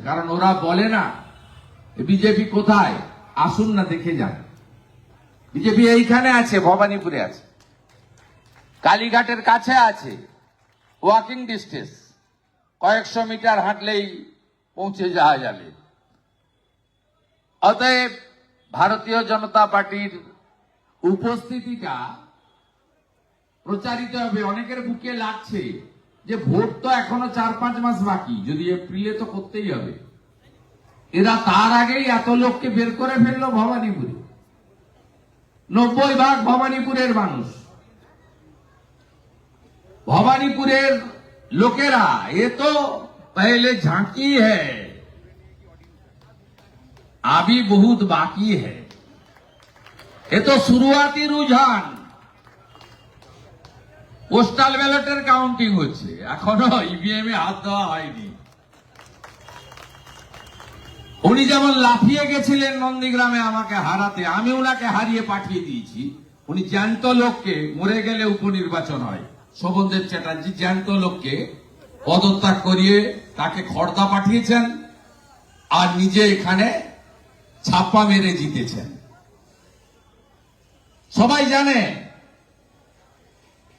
কারণ ওরা বলে না বিজেপি কোথায়, আসুন না দেখে যান। বিজেপি এইখানে আছে, ভবানীপুরে আছে, কালীঘাটের কাছে আছে, ওয়াকিং ডিস্টেন্স, কয়েকশো মিটার হাঁটলেই পৌঁছে যাওয়া যাবে। অতএব ভারতীয় জনতা পার্টির উপস্থিতিটা প্রচারিত হবে। অনেকের বুকে লাগছে যে ভোট তো এখনো 4-5 মাস বাকি, যদি এপ্রিলে তো করতেই হবে। এরা তার আগেই এত লোককে বের করে ফেললো ভবানীপুরে। 90% ভবানীপুরের মানুষ, ভবানীপুরের লোকেরা এ তো पहले झांकी है, अभी बहुत बाकी है। ये तो शुरुआती रुझान। পোস্টাল ব্যালটের কাউন্টিং হচ্ছে, এখনো ইভিএম এ হাত দেওয়া হয়নি। উনি যেমন লাফিয়ে গেছিলেন নন্দীগ্রামে আমাকে হারাতে, আমি ওনাকে হারিয়ে পাঠিয়ে দিয়েছি। উনি জ্যান্ত লোককে, মরে গেলে উপনির্বাচন হয়, শোভনদেব চ্যাটার্জি জ্যান্ত লোককে পদত্যাগ করিয়ে তাকে খড়দা পাঠিয়েছেন, আর নিজে এখানে ছাপ্পা মেরে জিতেছেন। সবাই জানে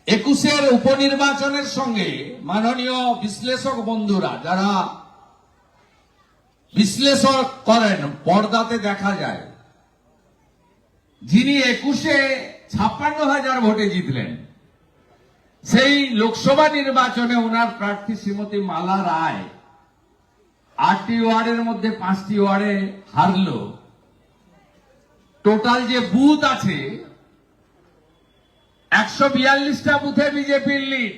21-এর উপনির্বাচনের সঙ্গে মাননীয় বিশ্লেষক বন্ধুরা যারা বিশ্লেষণ করেন, পর্দাতে দেখা যায় যিনি 21-এ 56,000 ভোটে জিতলেন, সেই লোকসভা নির্বাচনে ওনার প্রার্থী শ্রীমতী মালা রায় 8টি ওয়ার্ডের মধ্যে 5টি ওয়ার্ডে হারল। টোটাল যে বুথ আছে 142টা বুথে বিজেপির লিড,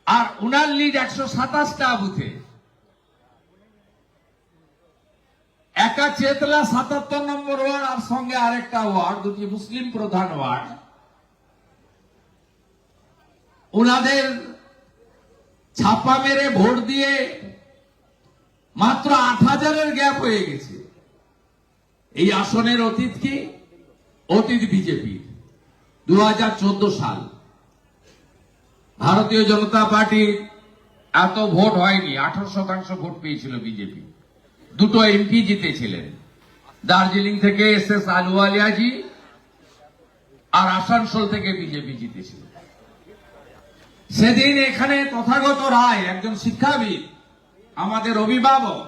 আর উনার লিড 127টা বুথে। একা চেতলা 77 নম্বর ওয়ার্ড, আর সঙ্গে আরেকটা ওয়ার্ড, দুটি মুসলিম প্রধান ওয়ার্ড। উনাদের ছাপ্পা মেরে ভোট দিয়ে মাত্র 8,000-এর গ্যাপ হয়ে গেছে। এই আসনের অতীত কি? অতীত বিজেপির 2014 সাল। ভারতীয় জনতা পার্টির এত ভোট হয়নি, 18% ভোট পেয়েছিল বিজেপি। 2টো এমপি জিতেছিলেন, দার্জিলিং থেকে এসএস আলুওয়ালিয়াজি, আর আসানসোল থেকে বিজেপি জিতেছিল। সেদিন এখানে তথাগত রায়, একজন শিক্ষাবিদ, আমাদের অভিভাবক,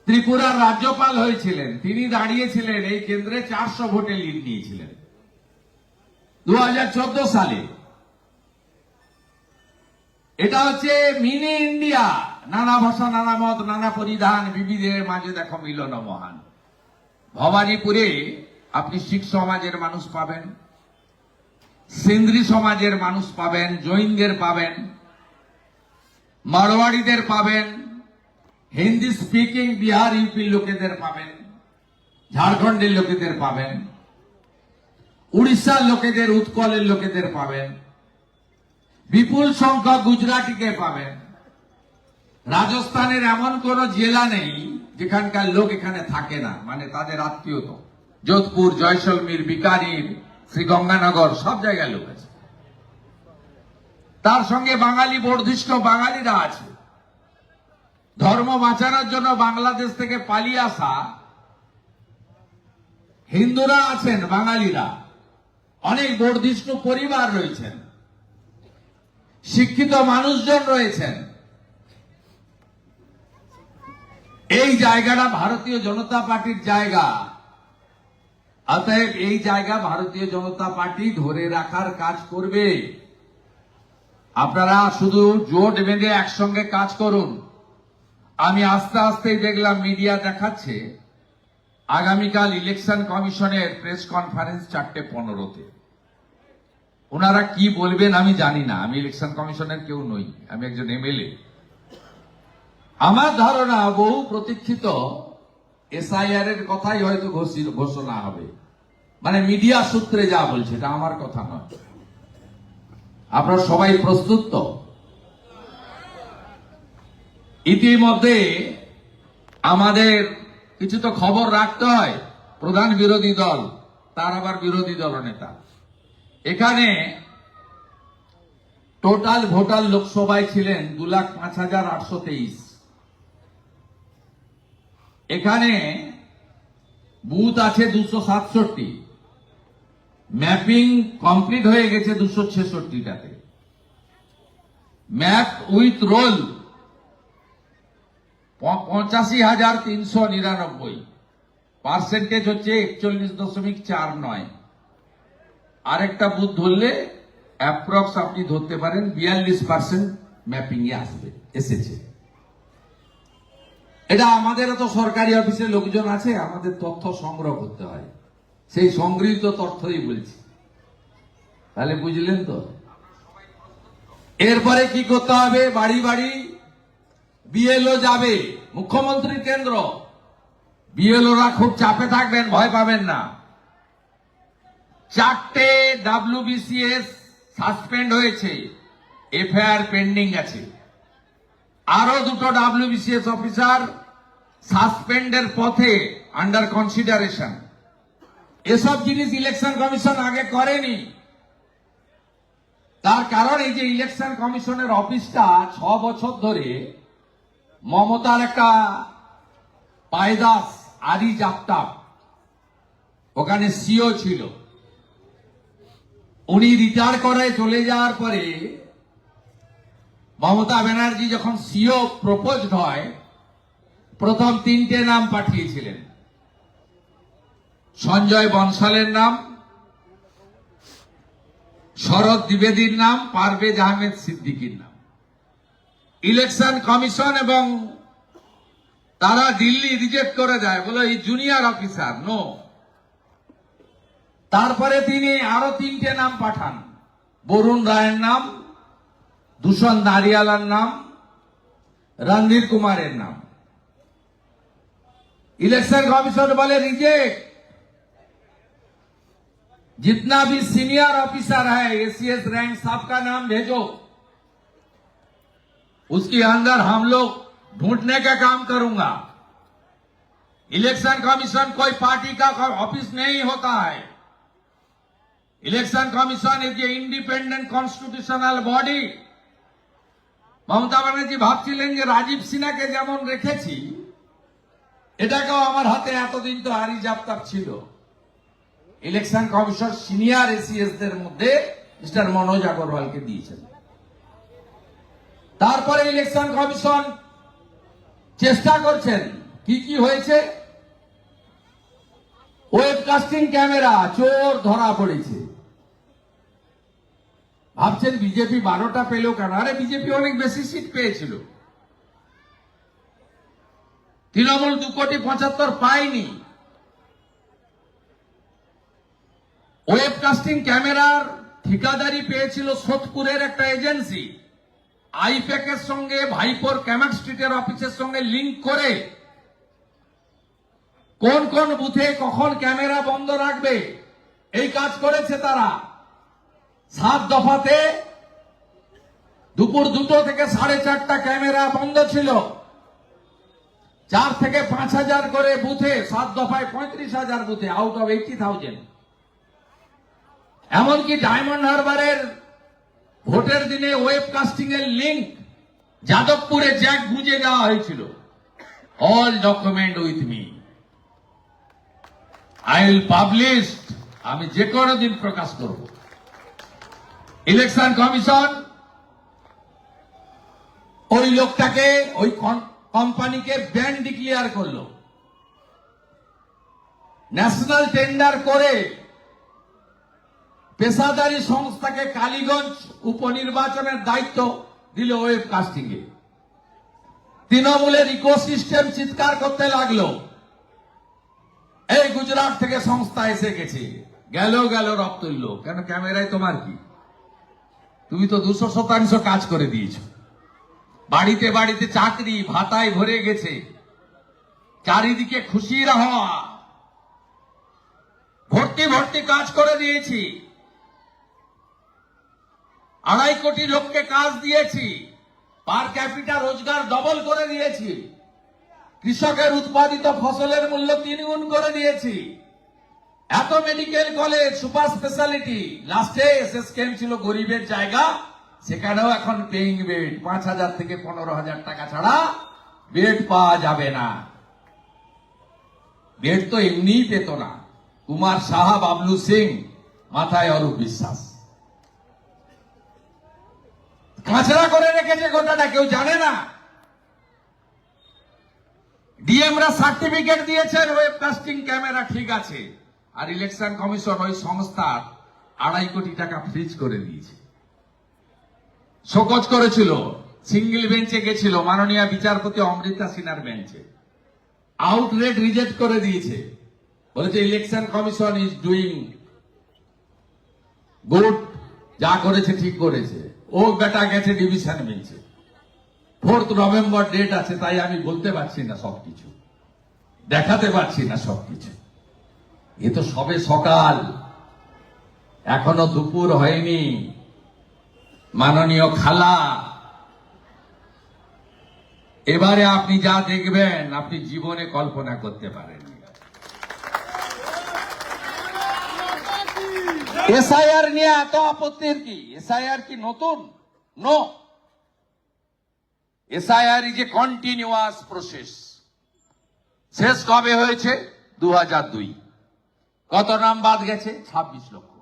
ত্রিপুরার রাজ্যপাল হয়েছিলেন, তিনি দাঁড়িয়েছিলেন এই কেন্দ্রে 400 ভোটে লিড নিয়েছিলেন 2014 সালে। এটা হচ্ছে মিনি ইন্ডিয়া, নানা ভাষা, নানা মত, নানা পরিধান, বিবিধের মাঝে দেখো মিলন মহান। ভবানীপুরে আপনি শিখ সমাজের মানুষ পাবেন, সিন্ধ্রি সমাজের মানুষ পাবেন, জৈনদের পাবেন, মারোয়াড়িদের পাবেন, হিন্দি স্পিকিং বিহার ইউপির লোকেদের পাবেন, ঝাড়খণ্ডের লোকেদের পাবেন, উড়িষ্যার লোকেদের, উৎকলের লোকেদের পাবেন, বিপুল সংখ্যক গুজরাটিকে পাবেন। রাজস্থানের এমন কোন জেলা নেই যেখানকার লোক এখানে থাকে না, মানে তাদের আত্মীয়। তো যোধপুর, জয়সলমীর, বিকানির, শ্রীগঙ্গানগর সব জায়গায় লোক আছে। তার সঙ্গে বাঙালি বর্ধিষ্ঠ বাঙালিরা আছে। ধর্ম বাঁচানোর জন্য বাংলাদেশ থেকে পালিয়ে আসা হিন্দুরা আছেন, বাঙালিরা, অনেক বর্ধিষ্ঠ পরিবার রয়েছেন, শিক্ষিত মানুষজন রয়েছেন। এই জায়গাটা ভারতীয় জনতা পার্টির জায়গা। অতএব এই জায়গা ভারতীয় জনতা পার্টি ধরে রাখার কাজ করবে। আপনারা শুধু জোট বেঁধে একসঙ্গে কাজ করুন। আমি আস্তে আস্তে দেখলাম মিডিয়া দেখাচ্ছে আগামীকাল ইলেকশন কমিশনের প্রেস কনফারেন্স 4:15-তে। ওনারা কি বলবেন আমি জানি না, আমি ইলেকশন কমিশনের কেউ নই, আমি একজন এমএলএ। আমার ধারণা বহু প্রতীক্ষিত এসআইআর এর কথাই হয়তো ঘোষণা হবে, মানে মিডিয়া সূত্রে যা বলছে, এটা আমার কথা নয়। আপনারা সবাই প্রস্তুত তো? ইতিমধ্যে আমাদের কিছু তো খবর রাখতে হয়। প্রধান বিরোধী দল, তার আবার বিরোধী দল নেতা, এখানে টোটাল ভোটার লোকসভায় ছিলেন 2,05,823। এখানে বুথ আছে 267, ম্যাপিং কমপ্লিট হয়ে গেছে 266টাতে, ম্যাপ উইথ রোল 85,399, পার্সেন্টেজ হচ্ছে 41.49। আরেকটা বুথ ধরলে অ্যাপ্রক্স আপনি ধরতে পারেন 42% ম্যাপিং এ এসেছে। এটা আমাদের তো সরকারি অফিসে লোকজন আছে, আমাদের তথ্য সংগ্রহ করতে হয়, সেই সংগৃহীত তথ্যই বলছি। তাহলে বুঝলেন তো। এরপরে কি করতে হবে? বাড়ি বাড়ি বিএলও যাবে, মুখ্যমন্ত্রীর কেন্দ্র। বিএলওরা খুব চাপে থাকবেন, ভয় পাবেন না। 4টে WBCS সাসপেন্ড হয়েছে, এফআইআর পেন্ডিং আছে। আরো 2টো WBCS অফিসার সাসপেন্ডের পথে, আন্ডার কনসিডারেশন। এসব জিনিস ইলেকশন কমিশন আগে করেনি। তার কারণ এই যে ইলেকশন কমিশনের অফিসটা 6 বছর ধরে মমতার একটা পায়দাস আরি জাপটাপ ওখানে সিও ছিল। উনি রিটায়ার করে চলে যাওয়ার পরে মমতা ব্যানার্জি যখন সিও প্রপোজড হয়, প্রথম 3টে নাম পাঠিয়েছিলেন। সঞ্জয় বনসালের নাম, শরৎ দ্বিবেদীর নাম, পারভেজ আহমেদ সিদ্দিকীর নাম। ইলেকশন কমিশন এবং তারা দিল্লি রিজেক্ট করে দেয়, বলে এই জুনিয়র অফিসার, নো। তারপরে তিনি আরো 3টে নাম পাঠান, বরুণ রায়ের নাম, দূষণ নারিয়ালার নাম, রণধীর কুমারের নাম। इलेक्शन कमीशन बोले रिजेक्ट। जितना भी सीनियर ऑफिसर है एसीएस रैंक सबका नाम भेजो, उसके अंदर हम लोग ढूंढने का काम करूंगा। इलेक्शन कमीशन कोई पार्टी का ऑफिस नहीं होता है। Election commission is a independent constitutional body. Mamata Banerjee ভাবছিলেন যে রাজীব সিনহাকে যেমন রেখেছি, এটাকেও আমার হাতে এতদিন তো আরি জাপ্তার ছিল। ইলেকশন কমিশন সিনিয়র এসিএস দের মধ্যে মিস্টার মনোজ আগরওয়ালকে দিয়েছেন। তারপরে ইলেকশন কমিশন চেষ্টা করছেন, কি কি হয়েছে? ওয়েবকাস্টিং ক্যামেরা চোর ধরা পড়েছে। ভাবছেন বিজেপি 12টা পেল কেন? আরে বিজেপি অনেক বেশি সিট পেয়েছিল, তৃণমূল 2,75,00,000 পায়নি। ওয়েবকাস্টিং ক্যামেরার ঠিকাদারি পেয়েছিল সোদপুরের একটা এজেন্সি। আইপ্যাক এর সঙ্গে ভাইপোর ক্যামাক স্ট্রিটের অফিসের সঙ্গে লিংক করে কোন কোন বুথে কখন ক্যামেরা বন্ধ রাখবে এই কাজ করেছে তারা। 7 দফাতে দুপুর 2টো থেকে 4:30টা ক্যামেরা বন্ধ ছিল। 4 থেকে 5,000 করে বুথে, 7 দফায় 35,000 বুথে, আউট অফ 80,000। এমনকি ডায়মন্ড হারবারের ভোটের দিনে ওয়েবকাস্টিং এর লিংক যাদবপুরে জ্যাক গুঁজে দেওয়া হয়েছিল। All document with me, I will publish. আমি যে কোনো দিন প্রকাশ করব। ইলেকশন কমিশন ওই লোকটাকে, ওই কোম্পানিকে ব্যান ডিক্লেয়ার করলো। ন্যাশনাল টেন্ডার করে পেশাদারি সংস্থাকে কালীগঞ্জ উপনির্বাচনের দায়িত্ব দিল ওয়েবকাস্টিং এ। তৃণমূলের ইকোসিস্টেম চিৎকার করতে লাগলো, এই গুজরাট থেকে সংস্থা এসে গেছে, গেল রব তুলল। কেন? ক্যামেরায় তোমার কি? তুমি তো 200% কাজ করে দিয়েছো। বাড়িতে বাড়িতে চাকরি ভাতায় ভরে গেছে, চারিদিকে খুশির হাওয়া, ভর্তি ভর্তি কাজ করে দিয়েছি। 2.5 কোটি লোককে কাজ দিয়েছি, পার ক্যাপিটা রোজগার ডবল করে দিয়েছি, কৃষকের উৎপাদিত ফসলের মূল্য 3 গুণ করে দিয়েছি। এত মেডিকেল কলেজ, সুপার স্পেশালিটি। লাস্টে এসএসকেএম ছিল গরিবের জায়গা, সেখানেও এখন পেইং বেড 5,000 থেকে 15,000 টাকা ছাড়া বেড পাওয়া যাবে না। বেড তো এমনিই পেত না। কুমার সাহা, বাবলু সিং, মাথায় অরূপ বিশ্বাস কাঁচরা করে রেখেছে গোটাটা, কেউ জানে না। ডিএমরা সার্টিফিকেট দিয়েছেন ওয়েবকাস্টিং ক্যামেরা ঠিক আছে, আর ইলেকশন কমিশন ওই সংস্থার 2.5 কোটি টাকা ফ্রিজ করে দিয়েছে। শোকজ করেছিল, সিঙ্গেল বেঞ্চে গেছিল, মাননীয় বিচারপতি অমৃতা সিনহার বেঞ্চে। আউটরেট রিজেক্ট করে দিয়েছে, বলেছে election commission is doing good, যা করেছে ঠিক করেছে। ও বেটা গেছে ডিভিশন বেঞ্চে। 4 নভেম্বর ডেট আছে, তাই আমি বলতে পারছি না সবকিছু, দেখাতে পারছি না সবকিছু। এ তো সবে সকাল, এখনো দুপুর হয়নি। মাননীয় খালা, এবারে আপনি যা দেখবেন আপনি জীবনে কল্পনা করতে পারেন। এসআইআর নিয়ে এত আপত্তির কি? এসআইআর কি নতুন? No, SIR is a continuous process. শেষ কবে হয়েছে? 2002। কত নাম বাদ গেছে? 26 লক্ষ।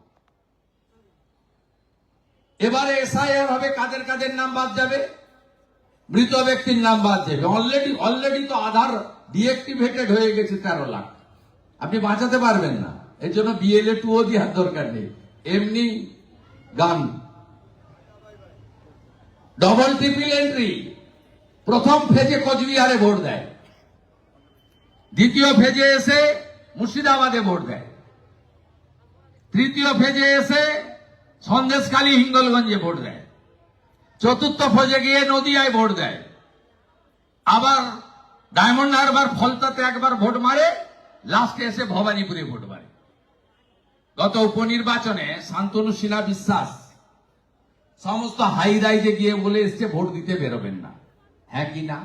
এবারে এসআইআর হবে, কাদের কাদের নাম বাদ যাবে? মৃত ব্যক্তির নাম বাদ যাবে। অলরেডি তো আধার ডিএক্টিভেটেড হয়ে গেছে 13 লাখ। আপনি বাঁচাতে পারবেন না, এর জন্য বিএলএ 2 দেওয়ার দরকার নেই, এমনি গান। ডবল ট্রিপল এন্ট্রি, প্রথম ফেজে কোচবিহারে ভোট দেয়, দ্বিতীয় ফেজে এসে মুর্শিদাবাদে ভোট দেয়, তৃতীয় ফেজে এসে সন্দেশখালী হিঙ্গলগঞ্জে ভোট দেয়, চতুর্থ ফেজে গিয়ে নদিয়ায় ভোট দেয়, আবার ডায়মন্ড হারবার ফলতাতে একবার ভোট মারে, লাস্টে এসে ভবানীপুরে ভোট মারে। গত উপনির্বাচনে শান্তনু সিনহা বিশ্বাস সমস্ত হাই রাইজে গিয়ে বলে এসছে ভোট দিতে বেরোবেন না। হ্যাঁ কি না?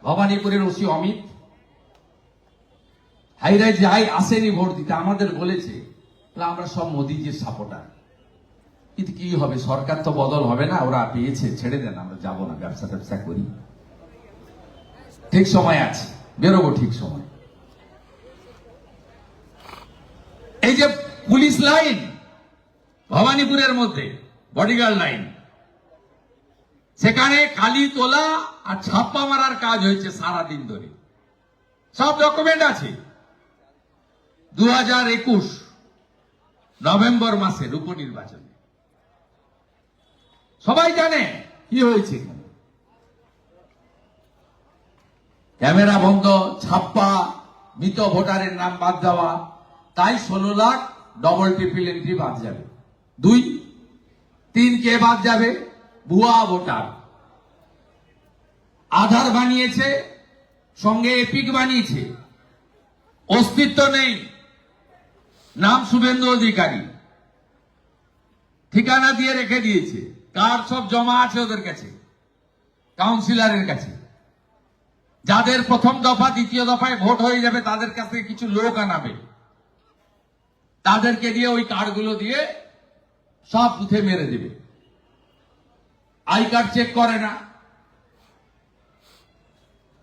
ভবানীপুরের ওসি অমিত হাই রাইজে আসেনি ভোট দিতে, আমাদের বলেছে আমরা সব মোদিজির সাপোর্টার। কিন্তু কি হবে, সরকার তো বদল হবে না, ওরা পেয়েছে, ছেড়ে দেন, আমরা যাবো না, ব্যবসা ট্যাবসা করি, ঠিক সময় আছে, বেরোবো ঠিক সময়। এই যে পুলিশ লাইন ভবানীপুরের মধ্যে, বডিগার্ড লাইন, সেখানে কালি তোলা আর ছাপ্পা মারার কাজ হয়েছে সারাদিন ধরে, সব ডকুমেন্ট আছে। 2021 নভেম্বর মাসের উপনির্বাচনে সবাই জানে কি হয়েছে। ক্যামেরা বন্ধ, ছাপ্পা, মৃত ভোটারের নাম বাদ দেওয়া, তাই 16 লাখ ডবল ট্রিপল এন্ট্রি বাদ যাবে। 2, 3 কে বাদ যাবে? ভুয়া ভোটার। আধার বানিয়েছে, সঙ্গে এপিক বানিয়েছে, অস্তিত্ব নেই, নাম শুভেন্দু অধিকারী, ঠিকানা দিয়ে রেখে দিয়েছে, কার্ড সব জমা আছে ওদের কাছে, কাউন্সিলরের কাছে। যাদের প্রথম দফা দ্বিতীয় দফায় ভোট হয়ে যাবে তাদের কাছে কিছু লোক আনাবে, তাদেরকে দিয়ে ওই কার্ডগুলো দিয়ে সব বুথে মেরে দেবে। আই কার্ড চেক করে না,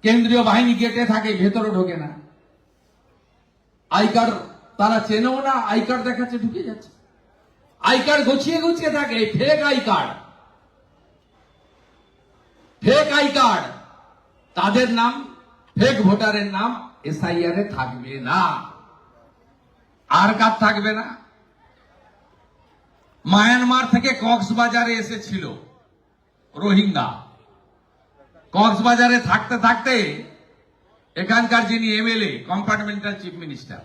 কেন্দ্রীয় বাহিনী গেটে থাকে, ভেতরে ঢোকে না। আই কার্ড তারা চেনেও না, আই কার্ড দেখাচ্ছে ঢুকে যাচ্ছে। আই কার্ড গুছিয়ে গুছিয়ে থাকে, fake I card, fake I card, তাদের নাম, ফেক ভোটারের নাম এসআইআর এ থাকবে না। আর কার থাকবে না? মায়ানমার থেকে কক্সবাজারে এসেছিল রোহিঙ্গা, কক্সবাজারে থাকতে থাকতে এখানকার যিনি এমএলএ, কম্পার্টমেন্টাল চিফ মিনিস্টার,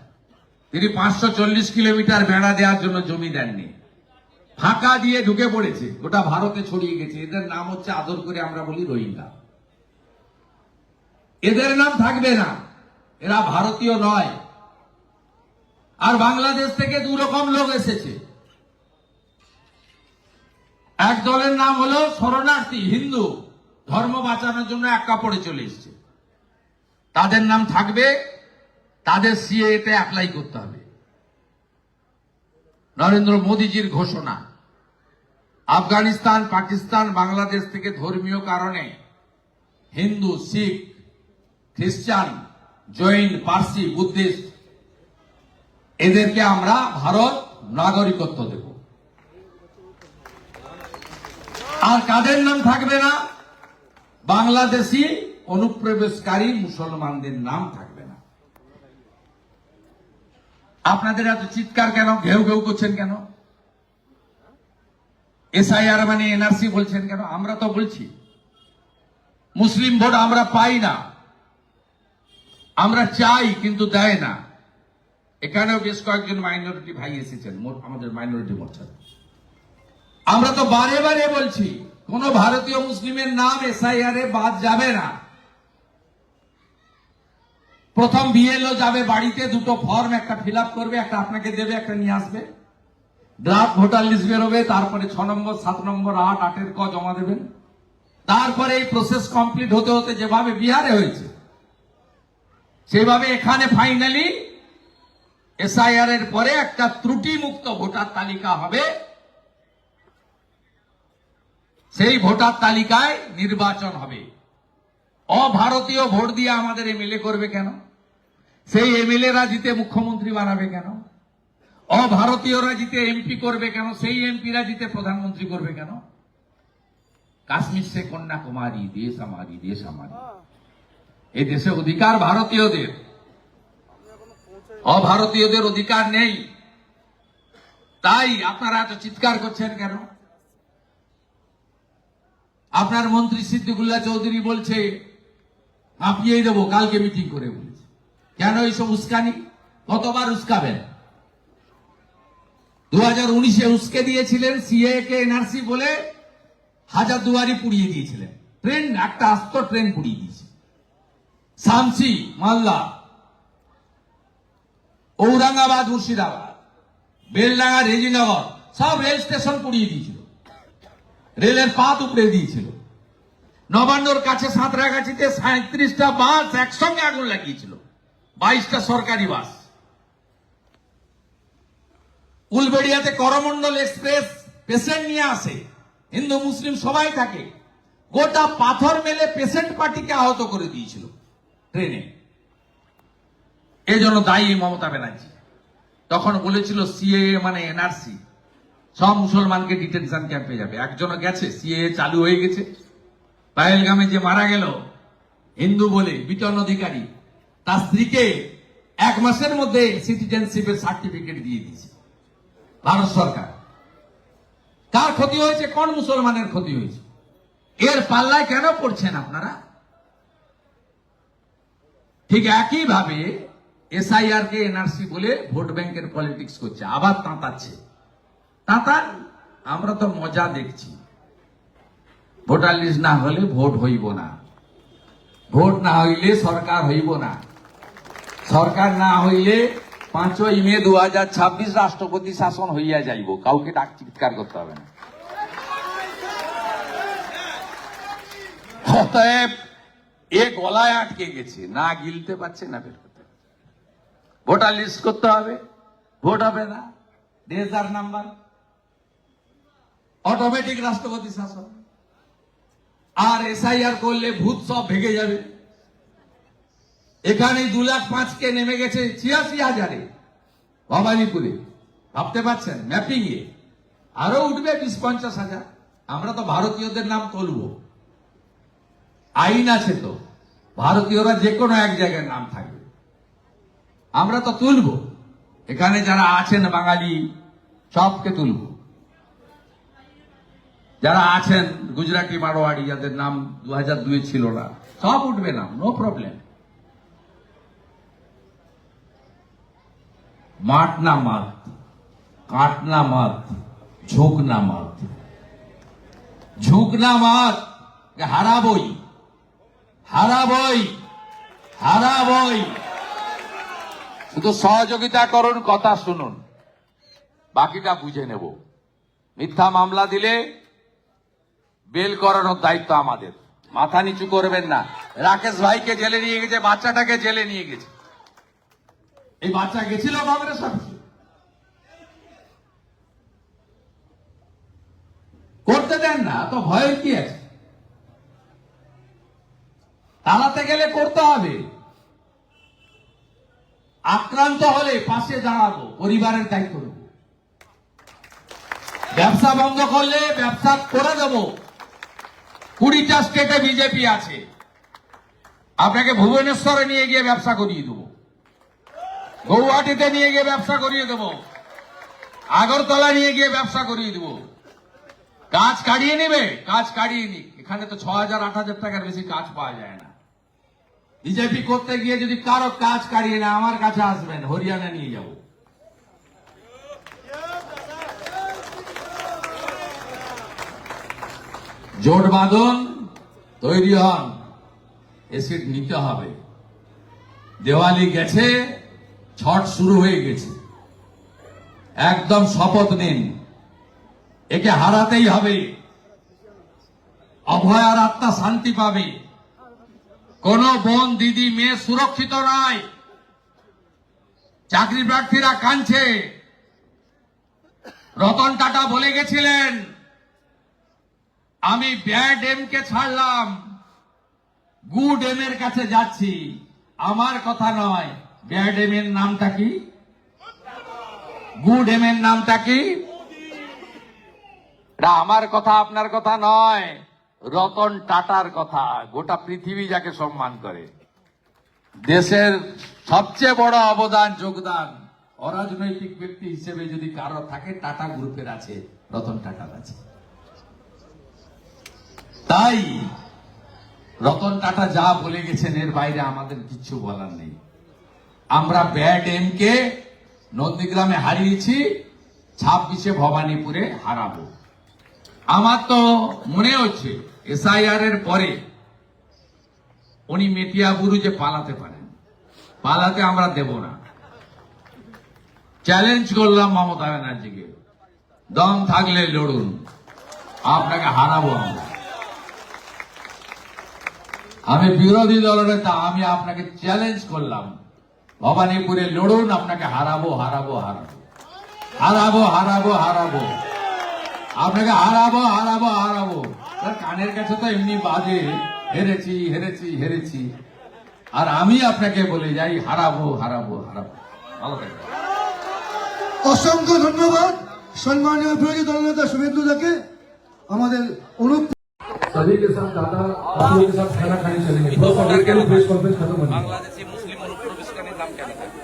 তিনি 540 কিলোমিটার বেড়া দেওয়ার জন্য জমি দেননি, ফাঁকা দিয়ে ঢুকে পড়েছে, গোটা ভারতে ছড়িয়ে গেছে। এদের নাম হচ্ছে, আদর করে আমরা বলি, রোহিঙ্গা। এদের নাম থাকবে না, এরা ভারতীয় নয়। আর বাংলাদেশ থেকে 2 রকম লোক এসেছে। এক দলের নাম হলো শরণার্থী, হিন্দু, ধর্ম বাঁচানোর জন্য এক কাপড়ে চলে এসছে, তাদের নাম থাকবে, তাদের সিএতে অ্যাপ্লাই করতে হবে, নরেন্দ্র মোদীজির ঘোষণা। আফগানিস্তান, পাকিস্তান, বাংলাদেশ থেকে ধর্মীয় কারণে হিন্দু, শিখ, খ্রিস্টান, জৈন, পার্সি, বুদ্ধিস্ট এদেরকে আমরা ভারত নাগরিকত্ব দেব। আর কাদের নাম থাকবে না? বাংলাদেশি অনুপ্রবেশকারী মুসলমানদের নাম থাকবে না। আপনাদের এত চিৎকার কেন, ঘেউ ঘেউ করছেন কেন? এসআইআর মানে এনআরসি বলছেন কেন? আমরা তো বলছি মুসলিম ভোট আমরা পাই না, আমরা চাই কিন্তু দেয় না। এখানেও বেশ কয়েকজন মাইনরিটি ভাই এসেছেন আমাদের মাইনরিটি মোর্চা। আমরা তো বারে বারে বলছি কোন ভারতীয় মুসলিমের নাম এসআইআর এ বাদ যাবে না। প্রথম বিএলও যাবে বাড়িতে, দুটো ফর্ম, একটা ফিল করবে, একটা আপনাকে দেবে, একটা নিয়ে আসবে, ড্রাফট ভোটার লিস্ট বেরোবে, তারপরে 6 নম্বর, 7 নম্বর, 8, 8-এর ক জমা দেবেন। তারপরে এই প্রসেস কমপ্লিট হতে হতে যেভাবে বিহারে হয়েছে সেভাবে এখানে ফাইনালি এসআইআর এর পরে একটা ত্রুটি মুক্ত ভোটার তালিকা হবে। সেই ভোটার তালিকায় নির্বাচন হবে। অভারতীয় ভোট দিয়ে আমাদের এমএলএ করবে কেন? সেই এমএলএরা জিতে মুখ্যমন্ত্রী বানাবে কেন? অভারতীয়রা জিতে এমপি করবে কেন? সেই এমপিরা জিতে প্রধানমন্ত্রী করবে কেন? কাশ্মীর সে কন্যাকুমারী, দেশ আমারি, দেশ আমারি। এই দেশে অধিকার ভারতীয়দের, অভারতীয়দের অধিকার নেই। তাই আপনারা এত চিৎকার করছেন কেন? আপনার মন্ত্রী সিদ্দিকুল্লাহ চৌধুরী বলছে কাঁপিয়ে দেবো, কালকে মিটিং করে বলেছে। কেন এইসব উস্কানি? কতবার উস্কাবেন? 2019-এ উস্কে দিয়েছিলেন, সিএ কে এনআরসি বলে হাজারদুয়ারি পুড়িয়ে দিয়েছিলেন। ট্রেন, একটা আস্ত ট্রেন পুড়িয়ে দিয়েছে। শামসি, মালদা, ঔরঙ্গাবাদ, মুর্শিদাবাদ, বেলডাঙ্গা, রেজিনগর সব রেল স্টেশন পুড়িয়ে দিয়েছিল, রেলের পাত উপড়ে দিয়েছিল। নবান্নর কাছে সাঁতরাগাছিতে 37টা বাস একসঙ্গে আগুন লাগিয়েছিল, 22টা সরকারি বাস। উলবেড়িয়াতে করমন্ডল এক্সপ্রেস পেশেন্ট নিয়ে আসে, হিন্দু মুসলিম সবাই থাকে, গোটা পাথর মেলে পেশেন্ট পার্টিকে আহত করে দিয়েছিল ট্রেনে। এজন্য দায়ী মমতা ব্যানার্জি। তখন বলেছিল সিএএ মানে এনআরসি, সব মুসলমানকে ডিটেনশন ক্যাম্পে যাবে। একজনও গেছে? সিএএ চালু হয়ে গেছে। পাহেলগামে যে মারা গেল হিন্দু বলে বিটন অধিকারী, তার স্ত্রীকে 1 মাসের মধ্যে সিটিজেনশিপের সার্টিফিকেট দিয়ে দিয়েছে ভারত সরকার। কার ক্ষতি হয়েছে? কোন মুসলমানের ক্ষতি হয়েছে? এর পাল্লায় কেন পড়ছেন আপনারা? ঠিক একইভাবে এসআইআর কে এনআরসি বলে ভোট ব্যাংকের পলিটিক্স করছে, আবার তাঁতাচ্ছে। তাঁতান, আমরা তো মজা দেখছি। ভোটার লিস্ট না হলে ভোট হইব না, ভোট না হইলে সরকার হইব না, সরকার না হইলে 5ই মে 2026 রাষ্ট্রপতি শাসন হইয়া যাইব। কাউকে ডাক চিৎকার করতে হবে না। অতএব এ গলায় আটকে গেছে, না গিলতে পারছে না বের করতে। ভোটার লিস্ট করতে হবে, ভোট হবে না, রেজার নাম্বার, অটোমেটিক রাষ্ট্রপতি শাসন। আর এসআইআর করলে ভূত সব ভেঙে যাবে। এখানে 2,05,000 নেমে গেছে 86,000-এ ভবানীপুরে, ভাবতে পারছেন? ম্যাপিং এ আরো উঠবে 20-50,000। আমরা তো ভারতীয়দের নাম তুলব, আইন আছে তো, ভারতীয়রা যে কোনো এক জায়গায় নাম থাকবে, আমরা তো তুলব। এখানে যারা আছেন বাঙালি সবকে তুলব, যারা আছেন গুজরাটি, মারোয়াড়ি, যাদের নাম 2002-এ ছিল না, সব উঠবে না, নো প্রবলেম। মাটনা মত, কাটনা মত, ঝুঁকনা মত, ঝুঁকনা মত। হারাবই, হারাবই, হারাবই। শুধু সহযোগিতা করুন, কথা শুনুন, বাকিটা বুঝে নেব। মিথ্যা মামলা দিলে বেল করানোর দায়িত্ব আমাদের, মাথা নিচু করবেন না। রাকেশ ভাইকে জেলে নিয়ে গেছে, বাচ্চাটাকে জেলে নিয়ে গেছে। এই বাচ্চা গেছিল কংগ্রেস অফিসে, করতে দেন না, তো ভয়ের কি আছে? তাড়াতে গেলে করতে হবে। আক্রান্ত হলে পাশে দাঁড়াবো, পরিবারের দায়িত্ব নেব। ব্যবসা বন্ধ করলে ব্যবসা করে দেব। 20টা স্টেটে বিজেপি আছে, আপনাকে ভুবনেশ্বরে নিয়ে গিয়ে ব্যবসা করিয়ে দেবো, গৌহাটিতে নিয়ে গিয়ে ব্যবসা করিয়ে দেবো, আগরতলা নিয়ে গিয়ে ব্যবসা করিয়ে দেবো। কাজ কাটিয়ে নেবে, কাজ কাটিয়ে নিক। এখানে তো 6,000 8,000 টাকার বেশি কাজ পাওয়া যায় না। বিজেপি করতে গিয়ে যদি কারো কাজ কাটিয়ে না, আমার কাছে আসবেন, হরিয়ানা নিয়ে যাব। জোট বাঁধন, তৈরি হন, এসিড নিতে হবে। দেওয়ালি গেছে, ছট শুরু হয়ে গেছে। একদম শপথ নিন, একে হারাতেই হবে। অভয়ার আত্মা শান্তি পাবে। কোন বোন, দিদি, মেয়ে সুরক্ষিত নয়। চাকরি প্রার্থীরা কাঁদছে। রতন টাটা বলে গেছিলেন, আমি ব্যাড এম কে ছাড়লাম, গুড এম এর কাছে যাচ্ছি। আমার কথা নয়, ব্যাড এম এর নামটা কি, গুড এম এর নামটা কি? এটা আমার কথা, আপনার কথা নয়, রতন টাটার কথা। গোটা পৃথিবী যাকে সম্মান করে। দেশের সবচেয়ে বড় অবদান, যোগদান অরাজনৈতিক ব্যক্তি হিসেবে যদি কারো থাকে, টাটা গ্রুপের আছে, রতন টাটার আছে। তাই রতন টাটা যা বলে গেছেন, এর বাইরে আমাদের কিচ্ছু বলার নেই। আমরা ব্যাড এম কে নন্দীগ্রামে হারিয়েছি, 26-এ ভবানীপুরে হারাবো। আমার তো মনে হচ্ছে এসআইআর এর পরে উনি মেটিয়াবুরুজে পালাতে পারেন। পালাতে আমরা দেব না। চ্যালেঞ্জ করলাম মমতা ব্যানার্জিকে, দম থাকলে লড়ুন, আপনাকে হারাবো আমরা। আমি বিরোধী দলের নেতা, আমি আপনাকে চ্যালেঞ্জ করলাম, ভবানীপুরে লড়ুন, আপনাকে হারাবো, হারাবো, হারাবো, হারাবো, হারাবো, হারাবো, আপনাকে হারাবো, হারাবো, হারাবো। কানের কাছে তো এমনি বাজে, হেরেছি, হেরেছি, হেরেছি। আর আমি আপনাকে বলে যাই, হারাবো, হারাবো, হারাবো। ভালো থাকবেন। অসংখ্য ধন্যবাদ সম্মানীয় বিরোধী দলনেতা শুভেন্দু দাকে। আমাদের অনুপ सभी के साथ दादा बाबू के साथ खाना खाने चलेंगे। थोड़ा सा वेट करें, प्रेस कॉन्फ्रेंस खत्म होने। বাংলাদেশি মুসলিম অনুপ্রবেশকারীর নাম কেন থাকে?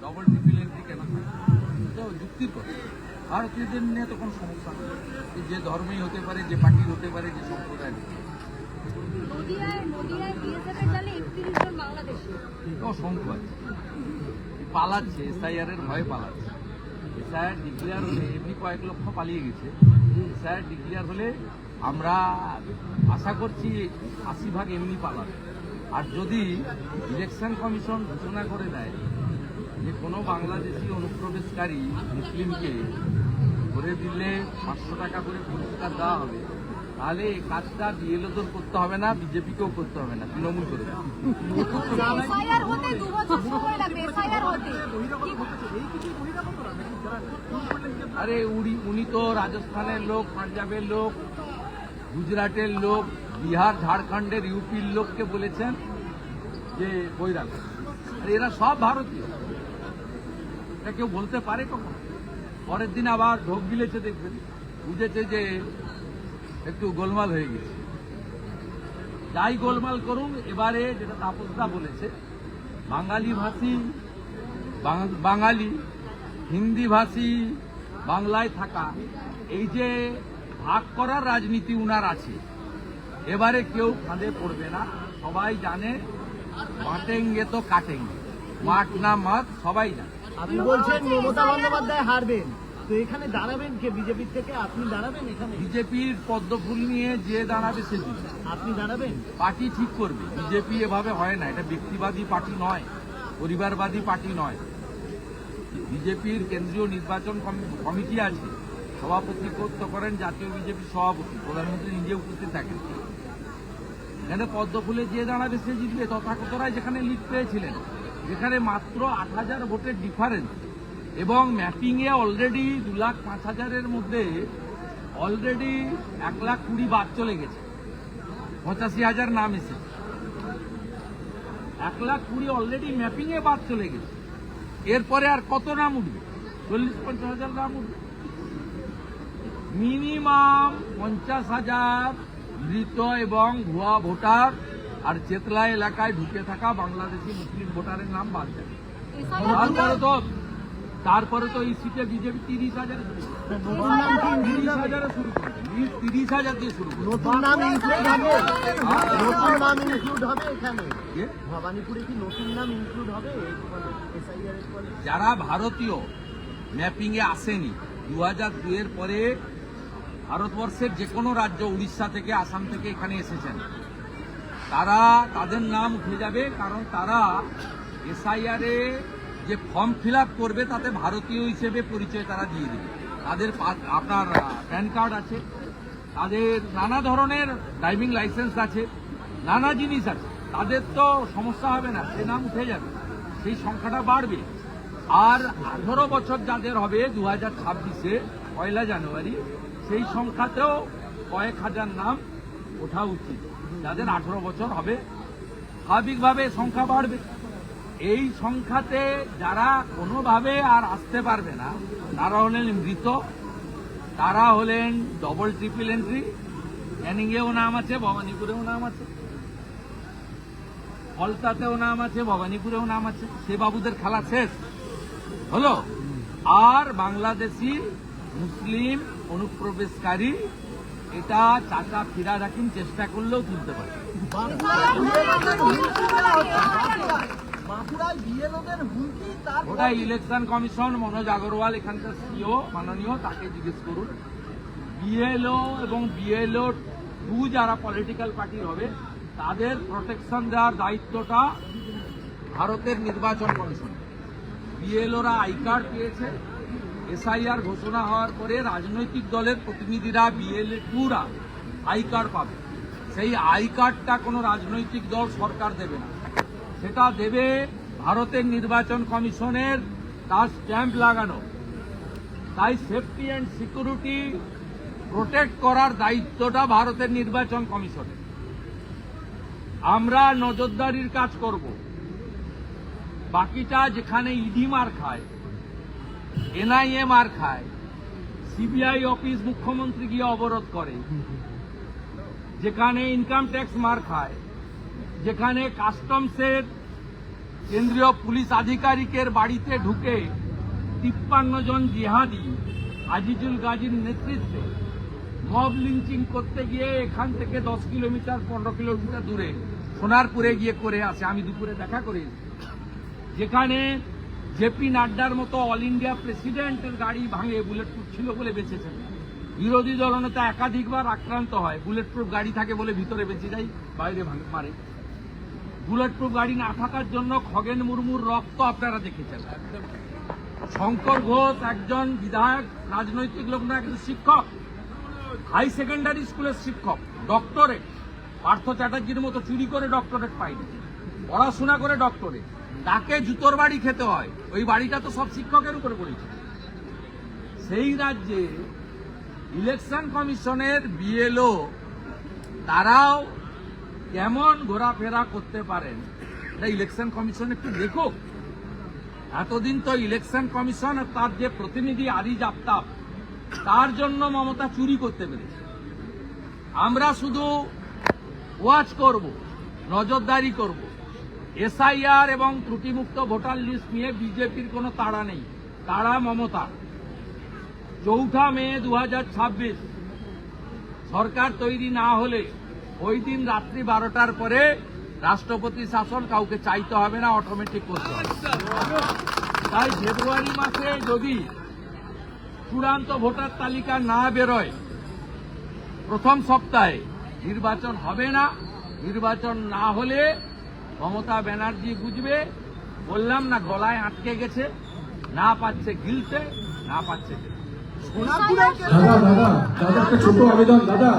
ডবল ট্রিপল এন্ট্রি কেন থাকে? তো যুক্তির কথা। ভারতীয়দের নিয়ে তো কোনো সমস্যা নেই। যে ধর্মেই হতে পারে, যে পার্টির হতে পারে, যে সম্প্রদায়ের হতে পারে। নদিয়ায় বিএসএফের জালে 31 জন বাংলাদেশি। অসংখ্য আছে। পালাচ্ছে, এসআইআর এর ভয়ে পালাচ্ছে। এসআইআর ডিক্লেয়ার হলে, এমনি কয়েক লক্ষ পালিয়ে গেছে। এসআইআর ডিক্লেয়ার হলে আমরা আশা করছি 80% এমনি পালাবে। আর যদি ইলেকশন কমিশন ঘোষণা করে দেয় যে কোনো বাংলাদেশি অনুপ্রবেশকারী মুসলিমকে ধরে দিলে 500 টাকা করে পুরস্কার দেওয়া হবে, তাহলে এই কাজটা বিএলওদের করতে হবে না, বিজেপিকেও করতে হবে না, তৃণমূল করে দেবে। এসআইআর হতে 2 বছর সময় লাগবে। এসআইআর হতে আরে উনি তো রাজস্থানের লোক, পাঞ্জাবের লোক, গুজরাটের লোক, বিহার, ঝাড়খণ্ডের, ইউপির লোককে বলেছেন যে বৈরাগ। আর এরা সব ভারতীয়, এটা কেউ বলতে পারে কখন? পরের দিন আবার ঢোক গিলেছে, দেখবেন বুঝেছে যে একটু গোলমাল হয়ে গেছে। যাই গোলমাল করুন, এবারে যেটা তাপসদা বলেছে, বাঙালি ভাষী, বাঙালি হিন্দি ভাষী, বাংলায় থাকা, এই যে ভাগ করার রাজনীতি উনার আছে, এবারে কেউ ফাঁদে পড়বে না। সবাই জানে বাটেঙ্গে তো কাটেঙ্গে, মাঠ না মাঠ সবাই জানে। আপনি বলছেন মমতা বন্দ্যোপাধ্যায় হারবেন, তো এখানে দাঁড়াবেন কে বিজেপির থেকে? আপনি দাঁড়াবেন এখানে? বিজেপির পদ্মফুল নিয়ে যে দাঁড়াবে সে জিতবে। আপনি দাঁড়াবেন? পার্টি ঠিক করবে। বিজেপি এভাবে হয় না, এটা ব্যক্তিবাদী পার্টি নয়, পরিবারবাদী পার্টি নয়। বিজেপির কেন্দ্রীয় নির্বাচন কমিটি আছে, সভাপতিত্ব করেন জাতীয় বিজেপি সভাপতি, প্রধানমন্ত্রী নিজে উপস্থিত থাকেন। এখানে পদ্মফুলে যে দাঁড়াবে সে জিতবে। তথাকথরাই যেখানে লিড পেয়েছিলেন, যেখানে মাত্র 8,000 ভোটের ডিফারেন্স, এবং ম্যাপিংয়ে অলরেডি 2,05,000-এর মধ্যে অলরেডি 1,20,000 বাদ চলে গেছে, 85,000 নাম এসেছে। 1,20,000 অলরেডি ম্যাপিং এ বাদ চলে গেছে। এরপরে আর কত নাম উঠবে? 40-50,000 নাম উঠবে। মিনিমাম 50,000 মৃত এবং ভুয়া ভোটার আর চেতলা এলাকায় ঢুকে থাকা বাংলাদেশি মুসলিম ভোটারের নাম বাদ যাবে। তারপরে তো এই সিটে বিজেপি 30,000 শুরু করবে। 30,000 শুরু করবে, 30,000 দিয়ে শুরু করবে। নতুন নাম ইনক্লুড হবে? নতুন নাম ইনক্লুড হবে এখানে? কে? ভবানীপুরে কি নতুন নাম ইনক্লুড হবে এসআইআর এর ফলে? যারা ভারতীয় ম্যাপিং এ আসেনি 2002 এর পরে ভারতবর্ষের যে কোনো রাজ্য, উড়িষ্যা থেকে আসাম থেকে এখানে এসেছেন, তারা তাদের নাম উঠে যাবে, কারণ তারা এসআইআর এ যে ফর্ম ফিল আপ করবে তাতে ভারতীয় হিসেবে পরিচয় তারা দিয়ে দেবে। তাদের আপনার প্যান কার্ড আছে, তাদের নানা ধরনের ড্রাইভিং লাইসেন্স আছে, নানা জিনিস আছে, তাদের তো সমস্যা হবে না, সে নাম উঠে যাবে, সেই সংখ্যাটা বাড়বে। আর 18 বছর যাদের হবে 2026-এ 1 জানুয়ারি, সেই সংখ্যাতেও কয়েক হাজার নাম ওঠা উচিত। যাদের 18 বছর হবে স্বাভাবিকভাবে সংখ্যা বাড়বে। এই সংখ্যাতে যারা কোনোভাবে আর আসতে পারবে না, তারা হলেন মৃত, তারা হলেন ডবল ট্রিপল এন্ট্রি। ক্যানিংয়েও নাম আছে, ভবানীপুরেও নাম আছে, ফলতাতেও নাম আছে, ভবানীপুরেও নাম আছে। সে বাবুদের খেলা শেষ হলো। আর বাংলাদেশি মুসলিম অনুপ্রবেশকারী, এটা চাচা ফিরাদ হাকিম চেষ্টা করলেও তুলতে পারে। ওটা ইলেকশন কমিশন, মনোজ আগরওয়াল এখানকার সিও মাননীয়, তাকে জিজ্ঞেস করুন। বিএলও এবং বিএলও 2 যারা পলিটিক্যাল পার্টির হবে, তাদের প্রোটেকশন দেওয়ার দায়িত্বটা ভারতের নির্বাচন কমিশন। বিএলওরা আই কার্ড পেয়েছে। এসআইআর ঘোষণা হওয়ার পরে রাজনৈতিক দলের প্রতিনিধিরা, বিএলও-2রা আই কার্ড পাবে। সেই আই কার্ডটা কোনো রাজনৈতিক দল সরকার দেবে না, সেটা দেবে ভারতের নির্বাচন কমিশনের, তার স্ট্যাম্প লাগানো। তাই সেফটি অ্যান্ড সিকিউরিটি প্রোটেক্ট করার দায়িত্বটা ভারতের নির্বাচন কমিশনের। আমরা নজরদারির কাজ করব। বাকিটা যেখানে ইডি মার খায়, এনআইএ মার খায়, সিবিআই অফিস মুখ্যমন্ত্রী গিয়ে অবরোধ করে, যেখানে ইনকাম ট্যাক্স মার খায়, যেখানে কাস্টমসের কেন্দ্রীয় পুলিশ আধিকারিকের বাড়িতে ঢুকে 53 জন জিহাদি আজিজুল গাজীর নেতৃত্বে মব লিঞ্চিং করতে গিয়ে এখান থেকে 10 কিলোমিটার 15 কিলোমিটার দূরে সোনারপুরে গিয়ে করে আসে। আমি দুপুরে দেখা করে, যেখানে জেপি নাড্ডার মতো অল ইন্ডিয়া প্রেসিডেন্টের গাড়ি ভাঙে, বুলেট প্রুফ ছিল বলে বেঁচেছেন। বিরোধী দলনেতা একাধিকবার আক্রান্ত হয়, বুলেট প্রুফ গাড়ি থাকে বলে ভিতরে বেঁচে যায়, বাইরে মারে। বুলেট প্রুফ গাড়ি না থাকার জন্য খগেন মুর্মুর রক্ত আপনারা দেখেছেন। শঙ্কর ঘোষ একজন বিধায়ক, রাজনৈতিক লোক না, একজন শিক্ষক, হাই সেকেন্ডারি স্কুলের শিক্ষক, ডক্টরেট। পার্থ চ্যাটার্জির মতো চুরি করে ডক্টরেট পাইনি, পড়াশোনা করে ডক্টরেট। তাকে জুতোর বাড়ি খেতে হয়, ওই বাড়িটা তো সব শিক্ষকের উপরে পড়েছে। সেই রাজ্যে ইলেকশন কমিশনের বিএলও তারাও কেমন ঘোরাফেরা করতে পারেন, এটা ইলেকশন কমিশন একটু দেখো। এতদিন তো ইলেকশন কমিশন আর তার যে প্রতিনিধি আরিজ আফতাব, তার জন্য মমতা চুরি করতে পেরেছে। আমরা শুধু ওয়াচ করব, নজরদারি করব। এসআইআর এবং ত্রুটিমুক্ত ভোটার লিস্ট নিয়ে বিজেপির কোনো তাড়া নেই, তাড়া মমতা। 4 মে 2026 সরকার তৈরি না হলে ওই দিন রাত্রি 12টার পরে রাষ্ট্রপতি শাসন কাউকে চাইতে হবে না, অটোমেটিক করতে হবে। তাই ফেব্রুয়ারি মাসে যদি চূড়ান্ত ভোটার তালিকা না বেরোয়, প্রথম সপ্তাহে নির্বাচন হবে না। নির্বাচন না হলে মমতা ব্যানার্জি বুঝবে, বললাম না, গলায় আটকে গেছে, না পাচ্ছে গিলতে, না পাচ্ছে। দাদা একটা ছোট আবেদন দাদা।